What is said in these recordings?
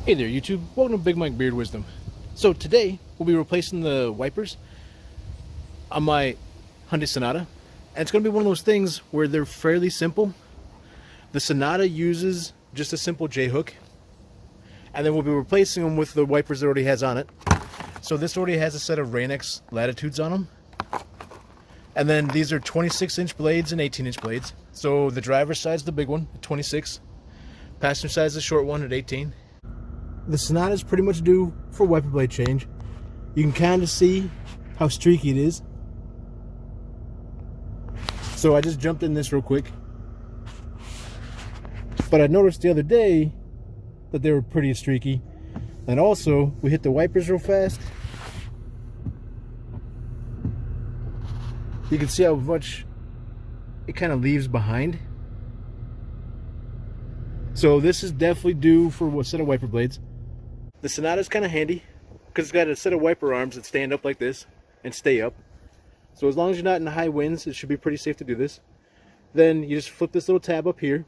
Hey there YouTube, welcome to Big Mike Beard Wisdom. So today we'll be replacing the wipers on my Hyundai Sonata, and it's going to be one of those things where they're fairly simple. The Sonata uses just a simple J-hook, and then we'll be replacing them with the wipers that already has on it. So this already has a set of Rain-X Latitudes on them, and then these are 26-inch blades and 18-inch blades. So the driver's side is the big one at 26, passenger side is the short one at 18. The Sonata is pretty much due for wiper blade change. You can kind of see how streaky it is. So I just jumped in this real quick. But I noticed the other day that they were pretty streaky. And also, we hit the wipers real fast. You can see how much it kind of leaves behind. So this is definitely due for a set of wiper blades. The Sonata is kind of handy because it's got a set of wiper arms that stand up like this and stay up. So as long as you're not in high winds, it should be pretty safe to do this. Then you just flip this little tab up here,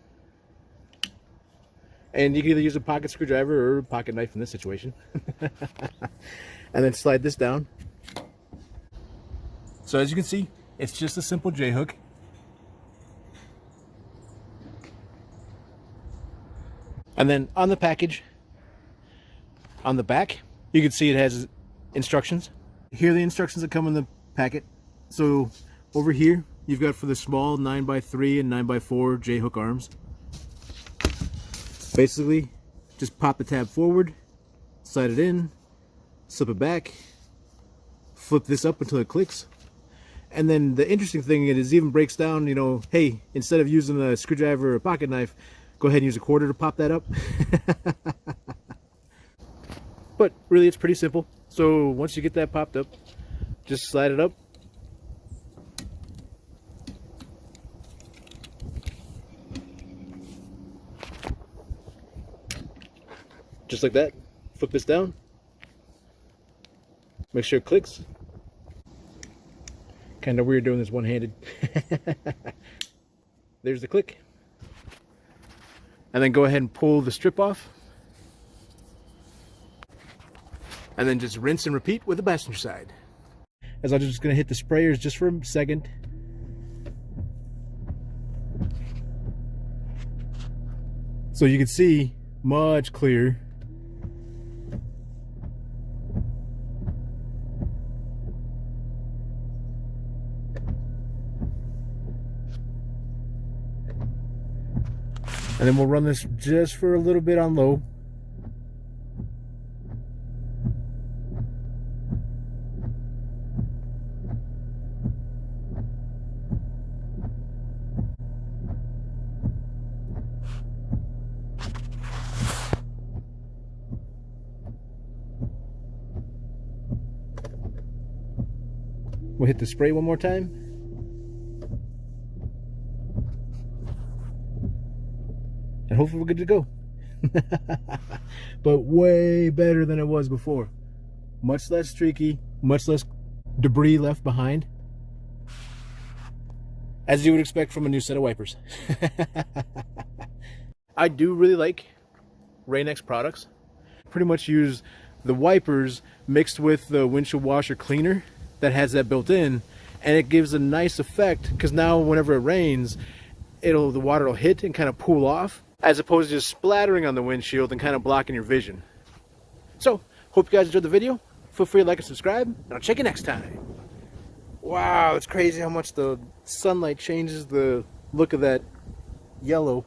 and you can either use a pocket screwdriver or a pocket knife in this situation. And then slide this down. So as you can see, it's just a simple J-hook. And then on the package, on the back, you can see it has instructions. Here are the instructions that come in the packet. So over here, you've got for the small 9x3 and 9x4 J-hook arms. Basically, just pop the tab forward, slide it in, slip it back, flip this up until it clicks. And then the interesting thing is, it even breaks down, you know, hey, instead of using a screwdriver or a pocket knife, go ahead and use a quarter to pop that up. But really, it's pretty simple. So once you get that popped up, just slide it up. Just like that. Flip this down. Make sure it clicks. Kind of weird doing this one-handed. There's the click. And then go ahead and pull the strip off. And then just rinse and repeat with the passenger side. As I'm just going to hit the sprayers just for a second. So you can see much clearer. And then we'll run this just for a little bit on low. We'll hit the spray one more time. And hopefully we're good to go. But way better than it was before. Much less streaky, much less debris left behind. As you would expect from a new set of wipers. I do really like Rain-X products. Pretty much use the wipers mixed with the windshield washer cleaner that has that built in, and it gives a nice effect because now whenever it rains, the water will hit and kind of pool off, as opposed to just splattering on the windshield and kind of blocking your vision. So, hope you guys enjoyed the video. Feel free to like and subscribe, and I'll check you next time. Wow, it's crazy how much the sunlight changes the look of that yellow.